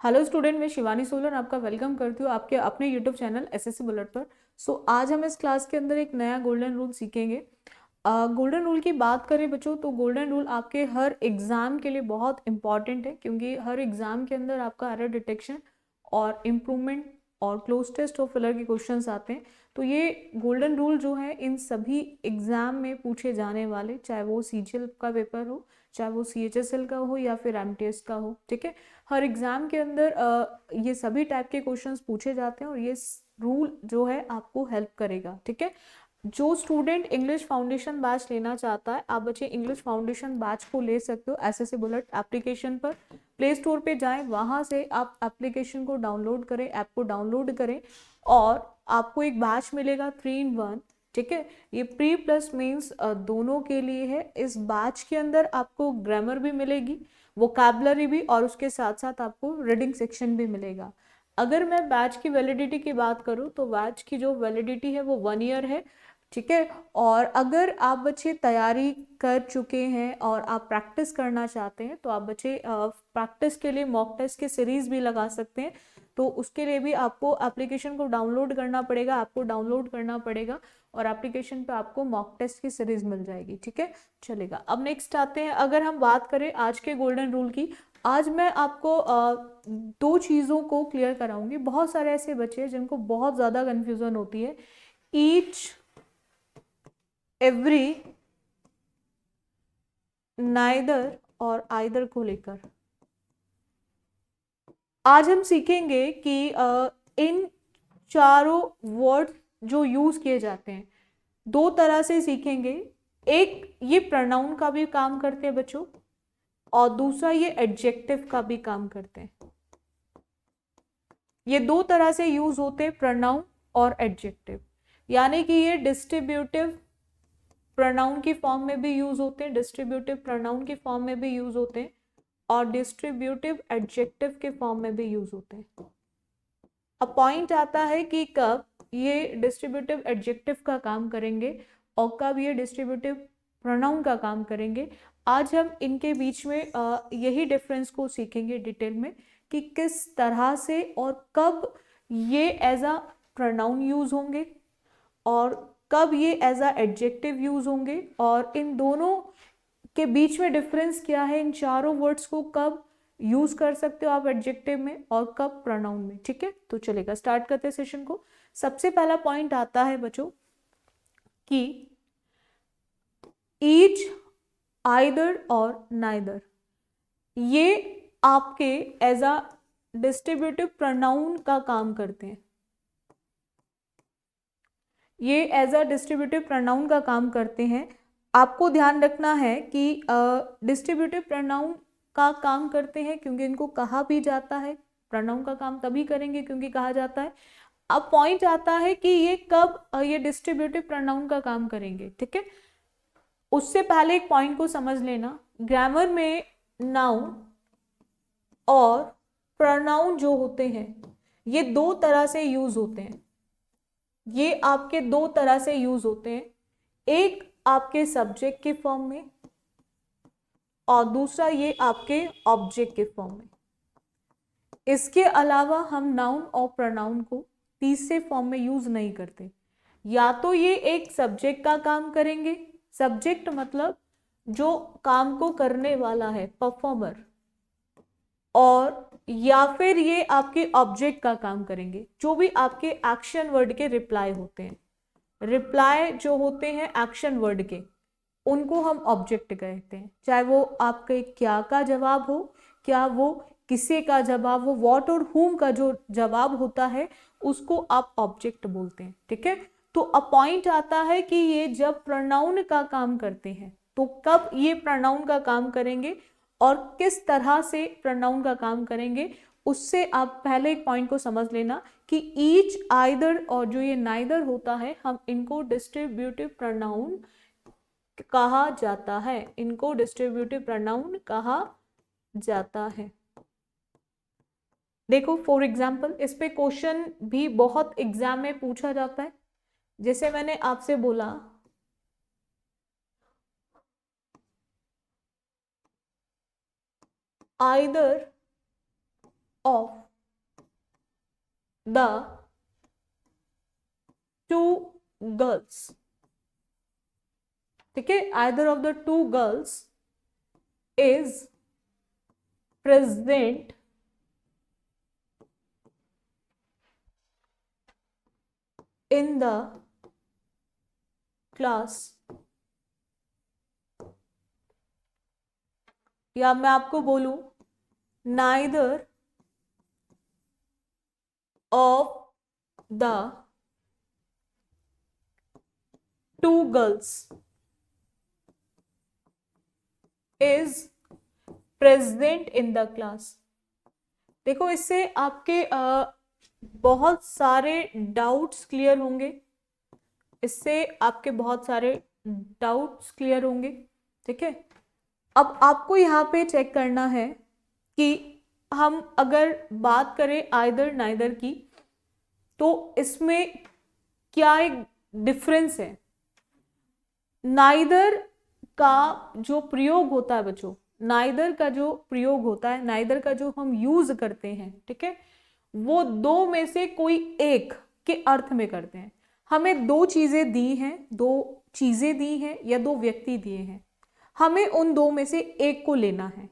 Hello student, मैं शिवानी सोलन आपका welcome करती हूँ आपके अपने यूट्यूब चैनल एसएससी बुलेट पर। आज हम इस क्लास के अंदर एक नया गोल्डन रूल सीखेंगे। गोल्डन रूल की बात करें बच्चों, तो गोल्डन रूल आपके हर एग्जाम के लिए बहुत इंपॉर्टेंट है, क्योंकि हर एग्जाम के अंदर आपका एरर डिटेक्शन और इम्प्रूवमेंट और क्लोज टेस्ट और फिलर के क्वेश्चंस आते हैं। तो ये गोल्डन रूल जो है इन सभी एग्जाम में पूछे जाने वाले, चाहे वो सीजीएल का पेपर हो, चाहे वो सीएचएसएल का हो या फिर एमटीएस का हो, ठीक है। हर एग्जाम के अंदर ये सभी टाइप के क्वेश्चंस पूछे जाते हैं और ये रूल जो है आपको हेल्प करेगा, ठीक है। जो स्टूडेंट इंग्लिश फाउंडेशन बैच लेना चाहता है, आप बच्चे इंग्लिश फाउंडेशन बैच को ले सकते हो एसएससी बुलेट एप्लीकेशन पर। प्ले स्टोर पे जाएं, वहां से आप एप्लीकेशन को डाउनलोड करें, ऐप को डाउनलोड करें और आपको एक बैच मिलेगा 3 in 1, ठीक है। ये प्री प्लस मेंस दोनों के लिए है। इस बैच के अंदर आपको ग्रामर भी मिलेगी, वोकैबुलरी भी, और उसके साथ साथ आपको रीडिंग सेक्शन भी मिलेगा। अगर मैं बैच की वैलिडिटी की बात करूं तो बैच की जो वैलिडिटी है वो 1 year है, ठीक है। और अगर आप बच्चे तैयारी कर चुके हैं और आप प्रैक्टिस करना चाहते हैं तो आप बच्चे प्रैक्टिस के लिए मॉक टेस्ट के सीरीज भी लगा सकते हैं। तो उसके लिए भी आपको एप्लीकेशन को डाउनलोड करना पड़ेगा, आपको डाउनलोड करना पड़ेगा और एप्लीकेशन पे आपको मॉक टेस्ट की सीरीज मिल जाएगी, ठीक है। चलेगा, अब नेक्स्ट आते हैं। अगर हम बात करें आज के गोल्डन रूल की, आज मैं आपको दो चीज़ों को क्लियर कराऊंगी। बहुत सारे ऐसे बच्चे हैं जिनको बहुत ज़्यादा कन्फ्यूज़न होती है ईच एवरी, नाइदर और आइदर को लेकर। आज हम सीखेंगे कि इन चारों वर्ड जो यूज किए जाते हैं, दो तरह से सीखेंगे। एक ये प्रोनाउन का भी काम करते हैं बच्चों, और दूसरा ये एडजेक्टिव का भी काम करते हैं। ये दो तरह से यूज होते हैं, प्रोनाउन और एडजेक्टिव। यानी कि ये डिस्ट्रीब्यूटिव प्रोनाउन की फॉर्म में भी यूज होते हैं, डिस्ट्रीब्यूटिव प्रोनाउन की फॉर्म में भी यूज होते हैं, और डिस्ट्रीब्यूटिव एडजेक्टिव के फॉर्म में भी यूज होते हैं। अब पॉइंट आता है कि कब ये डिस्ट्रीब्यूटिव एडजेक्टिव का काम करेंगे और कब ये डिस्ट्रीब्यूटिव प्रोनाउन का काम करेंगे। आज हम इनके बीच में यही डिफरेंस को सीखेंगे डिटेल में कि किस तरह से और कब ये एज अ प्रोनाउन यूज होंगे और कब ये एज अ एडजेक्टिव यूज होंगे, और इन दोनों के बीच में डिफरेंस क्या है। इन चारों वर्ड्स को कब यूज कर सकते हो आप एडजेक्टिव में और कब प्रोनाउन में, ठीक है। तो चलेगा, स्टार्ट करते हैं सेशन को। सबसे पहला पॉइंट आता है बच्चों कि ईच, आइदर और नाइदर, ये आपके एज अ डिस्ट्रीब्यूटिव प्रोनाउन का काम करते हैं। ये एज अ डिस्ट्रीब्यूटिव प्रोनाउन का काम करते हैं। आपको ध्यान रखना है कि डिस्ट्रीब्यूटिव प्रोनाउन का काम करते हैं क्योंकि इनको कहा भी जाता है। प्रोनाउन का काम तभी करेंगे क्योंकि कहा जाता है। अब पॉइंट आता है कि ये कब ये डिस्ट्रीब्यूटिव प्रोनाउन का काम करेंगे, ठीक है। उससे पहले एक पॉइंट को समझ लेना, ग्रामर में नाउन और प्रोनाउन जो होते हैं ये दो तरह से यूज होते हैं। ये आपके दो तरह से यूज होते हैं, एक आपके सब्जेक्ट के फॉर्म में और दूसरा ये आपके ऑब्जेक्ट के फॉर्म में। इसके अलावा हम नाउन और प्रोनाउन को तीसरे फॉर्म में यूज नहीं करते। या तो ये एक सब्जेक्ट का काम करेंगे, सब्जेक्ट मतलब जो काम को करने वाला है, परफॉर्मर, और या फिर ये आपके ऑब्जेक्ट का काम करेंगे, जो भी आपके एक्शन वर्ड के रिप्लाई होते हैं। रिप्लाई जो होते हैं एक्शन वर्ड के, उनको हम ऑब्जेक्ट कहते हैं। चाहे वो आपके क्या का जवाब हो, क्या वो किसे का जवाब हो, व्हाट और हुम का जो जवाब होता है उसको आप ऑब्जेक्ट बोलते हैं, ठीक है। तो अ पॉइंट आता है कि ये जब प्रोनाउन का काम करते हैं तो कब ये प्रोनाउन का काम करेंगे और किस तरह से प्रोनाउन का काम करेंगे। उससे आप पहले एक पॉइंट को समझ लेना कि ईच, आइदर और जो ये नाइदर होता है, हम इनको डिस्ट्रीब्यूटिव प्रोनाउन कहा जाता है। इनको डिस्ट्रीब्यूटिव प्रोनाउन कहा जाता है। देखो फॉर एग्जाम्पल, इस पे क्वेश्चन भी बहुत एग्जाम में पूछा जाता है। जैसे मैंने आपसे बोला either of the two girls, ठीक है, either of the two girls is present in the class, या मैं आपको बोलूं neither of the two girls is present in the class। देखो इससे आपके बहुत सारे डाउट्स क्लियर होंगे, इससे आपके बहुत सारे डाउट्स क्लियर होंगे, ठीक है। अब आपको यहाँ पे चेक करना है कि हम अगर बात करें आइदर नाइदर की, तो इसमें क्या एक डिफरेंस है। नाइदर का जो प्रयोग होता है बच्चों, नाइदर का जो प्रयोग होता है, नाइदर का जो हम यूज करते हैं, ठीक है, वो दो में से कोई एक के अर्थ में करते हैं। हमें दो चीजें दी हैं, दो चीजें दी हैं या दो व्यक्ति दिए हैं, हमें उन दो में से एक को लेना है,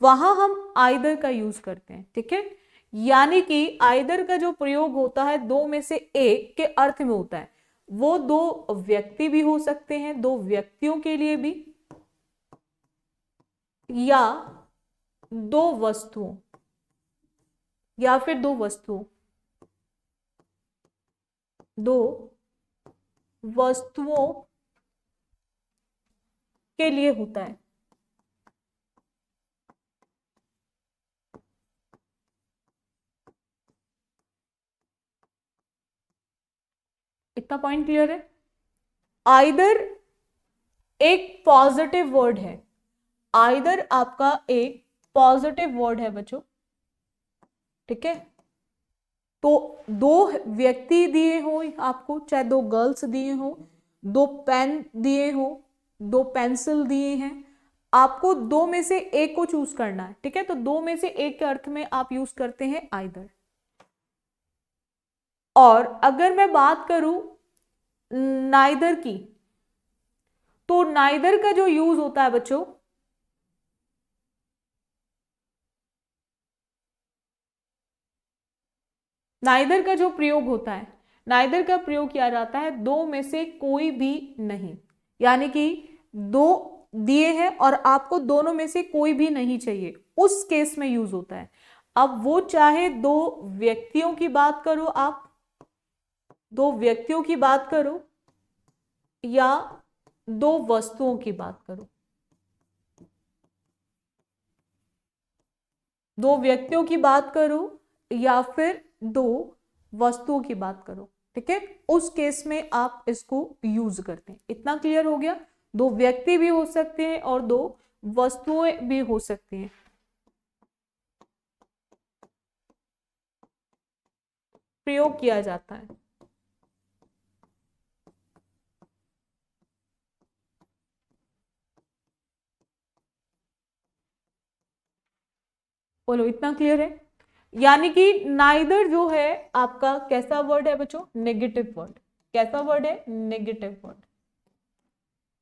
वहां हम आइदर का यूज करते हैं, ठीक है। यानी कि आइदर का जो प्रयोग होता है दो में से एक के अर्थ में होता है, वो दो व्यक्ति भी हो सकते हैं, दो व्यक्तियों के लिए भी, या दो वस्तुओं, या फिर दो वस्तुओं, दो वस्तुओं के लिए होता है। इतना पॉइंट क्लियर है। आइदर एक पॉजिटिव वर्ड है, आइदर आपका एक पॉजिटिव वर्ड है बच्चों, ठीक है। तो दो व्यक्ति दिए हो आपको, चाहे दो गर्ल्स दिए हो, दो पेन दिए हो, दो पेंसिल दिए हैं, आपको दो में से एक को चूज करना है, ठीक है। तो दो में से एक के अर्थ में आप यूज करते हैं आइदर। और अगर मैं बात करूं नाइदर की, तो नाइदर का जो यूज होता है बच्चों, नाइदर का जो प्रयोग होता है, नाइदर का प्रयोग किया जाता है दो में से कोई भी नहीं, यानी कि दो दिए हैं और आपको दोनों में से कोई भी नहीं चाहिए, उस केस में यूज होता है। अब वो चाहे दो व्यक्तियों की बात करो, आप दो व्यक्तियों की बात करो या दो वस्तुओं की बात करो, दो व्यक्तियों की बात करो या फिर दो वस्तुओं की बात करो, ठीक है, उस केस में आप इसको यूज करते हैं। इतना क्लियर हो गया। दो व्यक्ति भी हो सकते हैं और दो वस्तुएं भी हो सकती हैं। प्रयोग किया जाता है। बोलो इतना क्लियर है। यानी कि नाइदर जो है आपका कैसा वर्ड है बच्चों, नेगेटिव वर्ड। कैसा वर्ड है, नेगेटिव वर्ड,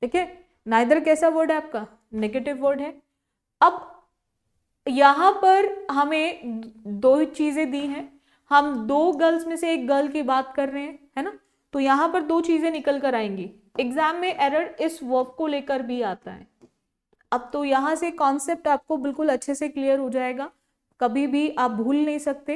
ठीक है। नाइदर कैसा वर्ड है आपका, नेगेटिव वर्ड है। अब यहां पर हमें दो चीजें दी हैं, हम दो गर्ल्स में से एक गर्ल की बात कर रहे हैं, है ना। तो यहां पर दो चीजें निकल कर आएंगी। एग्जाम में एरर इस वर्ब को लेकर भी आता है। अब तो यहां से कॉन्सेप्ट आपको बिल्कुल अच्छे से क्लियर हो जाएगा, कभी भी आप भूल नहीं सकते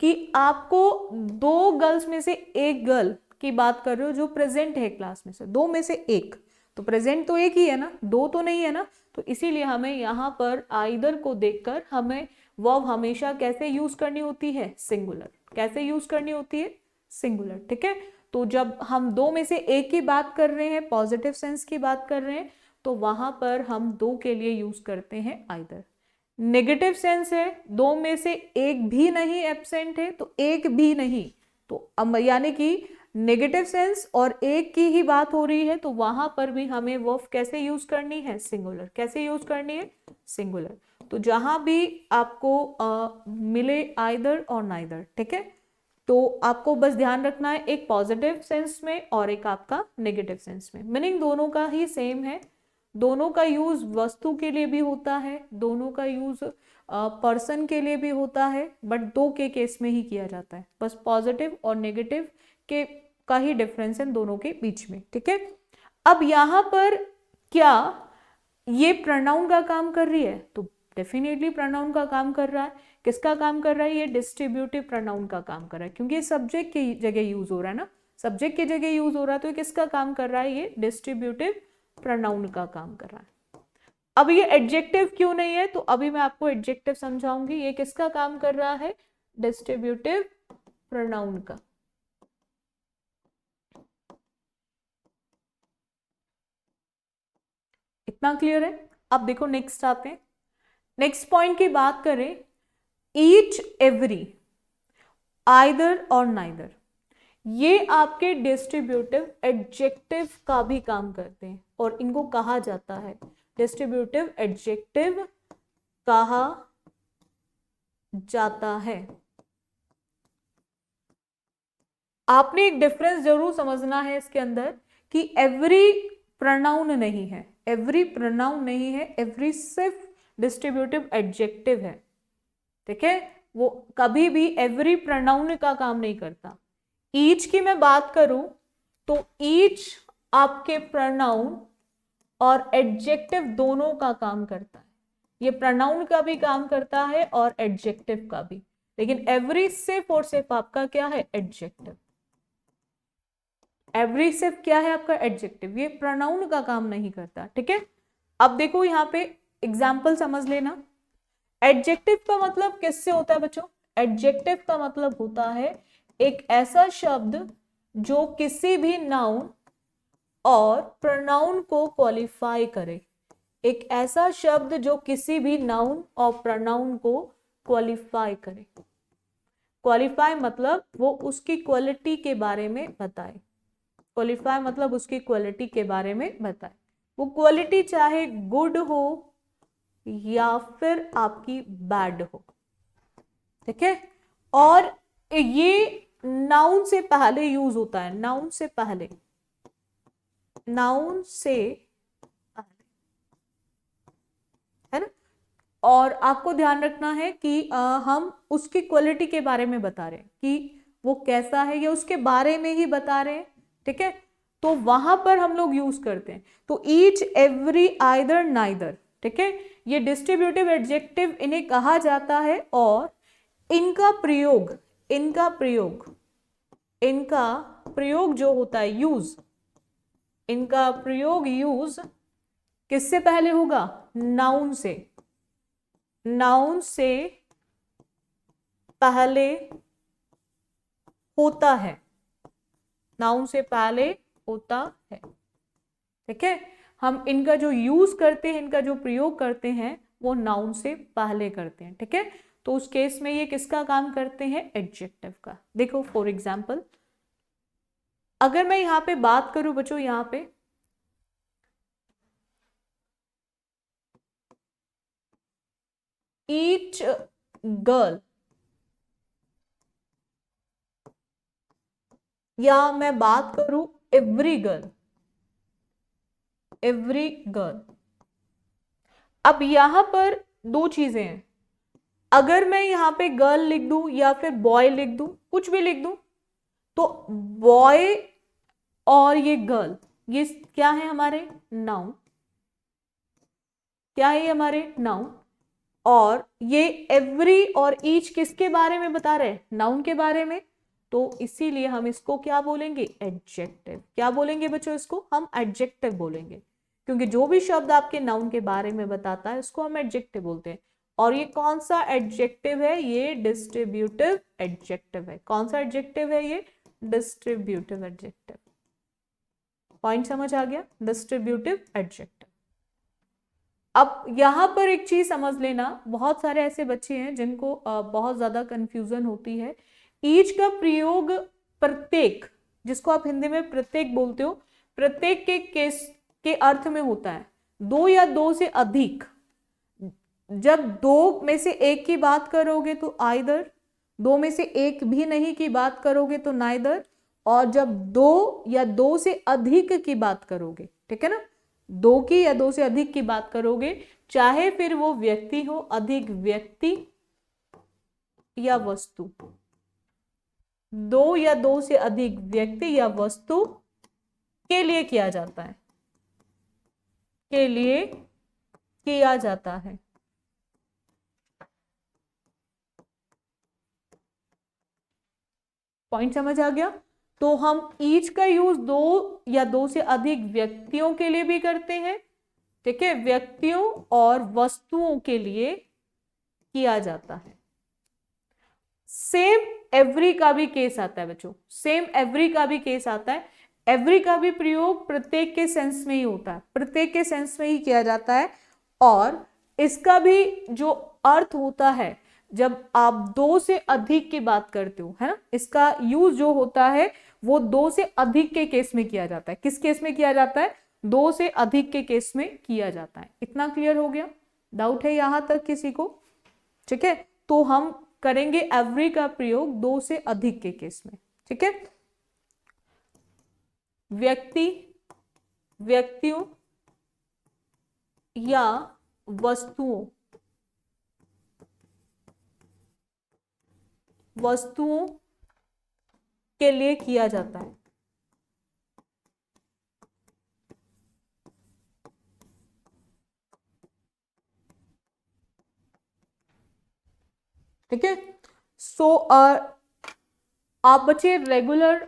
कि आपको दो गर्ल्स में से एक गर्ल की बात कर रहे हो जो प्रेजेंट है क्लास में से, दो में से एक, तो प्रेजेंट तो एक ही है ना, दो तो नहीं है ना। तो इसीलिए हमें यहाँ पर आइदर को देखकर हमें वर्ब हमेशा कैसे यूज करनी होती है, सिंगुलर। कैसे यूज करनी होती है, सिंगुलर, ठीक है। तो जब हम दो में से एक की बात कर रहे हैं, पॉजिटिव सेंस की बात कर रहे हैं, तो वहां पर हम दो के लिए यूज करते हैं आइदर। नेगेटिव सेंस है, दो में से एक भी नहीं एब्सेंट है, तो एक भी नहीं, तो यानी कि नेगेटिव सेंस और एक की ही बात हो रही है, तो वहां पर भी हमें वर्ब कैसे यूज करनी है, सिंगुलर। कैसे यूज करनी है, सिंगुलर। तो जहां भी आपको मिले आइदर और नाइदर, ठीक है, तो आपको बस ध्यान रखना है एक पॉजिटिव सेंस में और एक आपका नेगेटिव सेंस में। मीनिंग दोनों का ही सेम है, दोनों का यूज वस्तु के लिए भी होता है, दोनों का यूज पर्सन के लिए भी होता है, बट दो के केस में ही किया जाता है, बस पॉजिटिव और नेगेटिव के का ही डिफरेंस है दोनों के बीच में, ठीक है। अब यहां पर क्या ये प्रोनाउन का काम कर रही है? तो डेफिनेटली प्रोनाउन का काम कर रहा है। किसका काम कर रहा है? ये डिस्ट्रीब्यूटिव प्रोनाउन का काम कर रहा है, क्योंकि ये सब्जेक्ट की जगह यूज हो रहा है ना, सब्जेक्ट की जगह यूज हो रहा है, तो ये किसका काम कर रहा है? ये डिस्ट्रीब्यूटिव प्रोनाउन का काम कर रहा है। अब ये एडजेक्टिव क्यों नहीं है? तो अभी मैं आपको एडजेक्टिव समझाऊंगी। ये किसका काम कर रहा है? डिस्ट्रीब्यूटिव प्रोनाउन का। इतना क्लियर है? अब देखो नेक्स्ट आते हैं, नेक्स्ट पॉइंट की बात करें, ईच, एवरी, आइदर और नाइदर, ये आपके डिस्ट्रीब्यूटिव एडजेक्टिव का भी काम करते हैं और इनको कहा जाता है डिस्ट्रीब्यूटिव एडजेक्टिव कहा जाता है। आपने एक डिफरेंस जरूर समझना है इसके अंदर कि एवरी प्रोनाउन नहीं है, एवरी प्रोनाउन नहीं है, एवरी सिर्फ डिस्ट्रीब्यूटिव एडजेक्टिव है, ठीक है। वो कभी भी एवरी प्रोनाउन का काम नहीं करता। ईच की मैं बात करूं तो ईच आपके प्रोनाउन और एडजेक्टिव दोनों का काम करता है, ये प्रोनाउन का भी काम करता है और एडजेक्टिव का भी, लेकिन एवरी सिर्फ और सिर्फ आपका क्या है? एडजेक्टिव। एवरी सिर्फ क्या है? आपका एडजेक्टिव, ये प्रोनाउन का काम नहीं करता, ठीक है। अब देखो यहाँ पे एग्जाम्पल समझ लेना। एडजेक्टिव का मतलब किससे होता है बच्चों? एडजेक्टिव का मतलब होता है एक ऐसा शब्द जो किसी भी नाउन और प्रोनाउन को क्वालिफाई करे, एक ऐसा शब्द जो किसी भी नाउन और प्रोनाउन को क्वालिफाई करे। क्वालिफाई मतलब वो उसकी क्वालिटी के बारे में बताए, क्वालिफाई मतलब उसकी क्वालिटी के बारे में बताए, वो क्वालिटी चाहे गुड हो या फिर आपकी बैड हो, ठीक है। और ये नाउन से पहले यूज होता है, नाउन से पहले, नाउन से पहले, है ना। और आपको ध्यान रखना है कि हम उसकी क्वालिटी के बारे में बता रहे हैं कि वो कैसा है, या उसके बारे में ही बता रहे हैं, ठीक है, तो वहां पर हम लोग यूज करते हैं। तो ईच, एवरी, आइदर, नाइदर, ठीक है, ये डिस्ट्रीब्यूटिव एडजेक्टिव इन्हें कहा जाता है और इनका प्रयोग, इनका प्रयोग, इनका प्रयोग जो होता है, यूज, इनका प्रयोग, यूज किससे पहले होगा? नाउन से, नाउन से पहले होता है, नाउन से पहले होता है, ठीक है। हम इनका जो यूज करते हैं, इनका जो प्रयोग करते हैं, वो नाउन से पहले करते हैं, ठीक है। तो उस केस में ये किसका काम करते हैं? एडजेक्टिव का। देखो फॉर एग्जाम्पल, अगर मैं यहां पे बात करूं बच्चों, यहां पे ईच गर्ल, या मैं बात करूं एवरी गर्ल, एवरी गर्ल, अब यहां पर दो चीजें हैं। अगर मैं यहां पे गर्ल लिख दूं या फिर बॉय लिख दूं, कुछ भी लिख दूं, तो बॉय और ये गर्ल, ये क्या है? हमारे नाउन, क्या है? हमारे नाउन। और ये एवरी और ईच किसके बारे में बता रहे हैं? नाउन के बारे में। तो इसीलिए हम इसको क्या बोलेंगे? एडजेक्टिव। क्या बोलेंगे बच्चों? इसको हम एडजेक्टिव बोलेंगे, क्योंकि जो भी शब्द आपके नाउन के बारे में बताता है उसको हम एडजेक्टिव बोलते हैं। और ये कौन सा एडजेक्टिव है? ये डिस्ट्रीब्यूटिव एडजेक्टिव है। कौन सा एडजेक्टिव है? ये डिस्ट्रीब्यूटिव एडजेक्टिव। पॉइंट समझ आ गया? Distributive adjective. अब यहां पर एक चीज समझ लेना, बहुत सारे ऐसे बच्चे हैं जिनको बहुत ज्यादा कंफ्यूजन होती है। ईच का प्रयोग प्रत्येक, जिसको आप हिंदी में प्रत्येक बोलते हो, प्रत्येक के केस के अर्थ में होता है दो या दो से अधिक, जब दो में से एक की बात करोगे तो आइदर, दो में से एक भी नहीं की बात करोगे तो नाइदर, और जब दो या दो से अधिक की बात करोगे, ठीक है ना, दो की या दो से अधिक की बात करोगे, चाहे फिर वो व्यक्ति हो, अधिक व्यक्ति या वस्तु, दो या दो से अधिक व्यक्ति या वस्तु के लिए किया जाता है, के लिए किया जाता है। पॉइंट समझ आ गया? तो हम ईच का यूज दो या दो से अधिक व्यक्तियों के लिए भी करते हैं, ठीक है, व्यक्तियों और वस्तुओं के लिए किया जाता है। सेम एवरी का भी केस आता है बच्चों, सेम एवरी का भी केस आता है। एवरी का भी प्रयोग प्रत्येक के सेंस में ही होता है, प्रत्येक के सेंस में ही किया जाता है, और इसका भी जो अर्थ होता है जब आप दो से अधिक की बात करते हो, है ना, इसका यूज जो होता है वो दो से अधिक के केस में किया जाता है। किस केस में किया जाता है? दो से अधिक के केस में किया जाता है। इतना क्लियर हो गया? डाउट है यहां तक किसी को? ठीक है, तो हम करेंगे एवरी का प्रयोग दो से अधिक के केस में, ठीक है। व्यक्ति, व्यक्तियों या वस्तुओं, वस्तुओं के लिए किया जाता है। ठीक है, सो आप बच्चे रेगुलर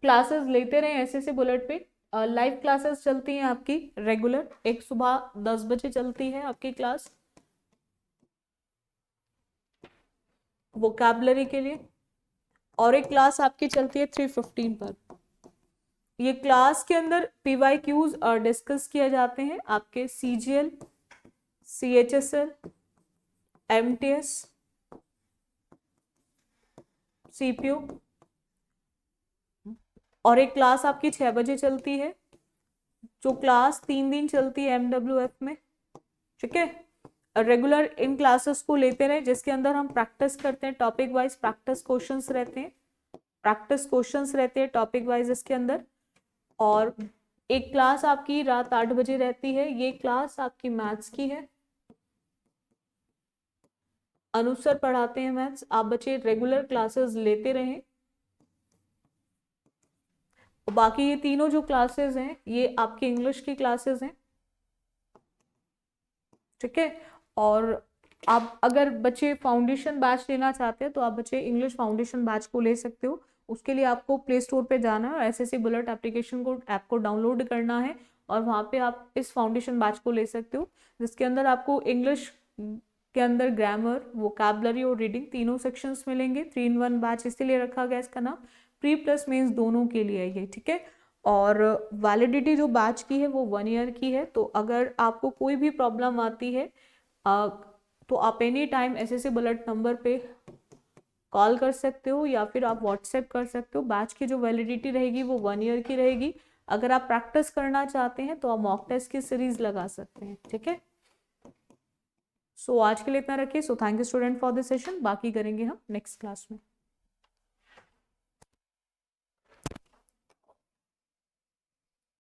क्लासेस लेते रहे ऐसे बुलेट पे। लाइव क्लासेस चलती हैं आपकी रेगुलर, एक सुबह 10 बजे चलती है आपकी क्लास वोकैबुलरी के लिए, और एक क्लास आपकी चलती है 3:15 पर। ये क्लास के अंदर PYQs डिस्कस किए जाते हैं आपके CGL, CHSL, MTS, CPO, और एक क्लास आपकी 6 बजे चलती है, जो क्लास 3 दिन चलती है MWF में, ठीक है। रेगुलर इन क्लासेस को लेते रहे, जिसके अंदर हम प्रैक्टिस करते हैं, टॉपिक वाइज प्रैक्टिस क्वेश्चंस रहते हैं, प्रैक्टिस क्वेश्चंस रहते हैं टॉपिक वाइज इसके अंदर। और एक क्लास आपकी रात 8 बजे रहती है, ये क्लास आपकी मैथ्स की है, अनुसर पढ़ाते हैं मैथ्स। आप बच्चे रेगुलर क्लासेस लेते रहें। बाकी ये तीनों जो क्लासेस हैं ये आपकी इंग्लिश की क्लासेस हैं, ठीक है। और आप अगर बच्चे फाउंडेशन बैच लेना चाहते हैं तो आप बच्चे इंग्लिश फाउंडेशन बैच को ले सकते हो। उसके लिए आपको प्ले स्टोर पे जाना है और SSC बुलेट एप्लीकेशन को ऐप को डाउनलोड करना है, और वहाँ पे आप इस फाउंडेशन बैच को ले सकते हो, जिसके अंदर आपको इंग्लिश के अंदर ग्रामर, वोकैबुलरी और रीडिंग तीनों सेक्शंस मिलेंगे। 3-in-1 बैच इसीलिए रखा गया इसका नाम, प्री प्लस मेंस दोनों के लिए है ये, ठीक है। और वैलिडिटी जो बैच की है वो 1 ईयर की है। तो अगर आपको कोई भी प्रॉब्लम आती है तो आप any time SSC bullet number पे कॉल कर सकते हो या फिर आप व्हाट्सएप कर सकते हो। बैच की जो वैलिडिटी रहेगी वो 1 ईयर की रहेगी। अगर आप प्रैक्टिस करना चाहते हैं तो आप मॉक टेस्ट की सीरीज लगा सकते हैं, ठीक है। सो आज के लिए इतना रखिए। So thank you student for this session, बाकी करेंगे हम नेक्स्ट क्लास में।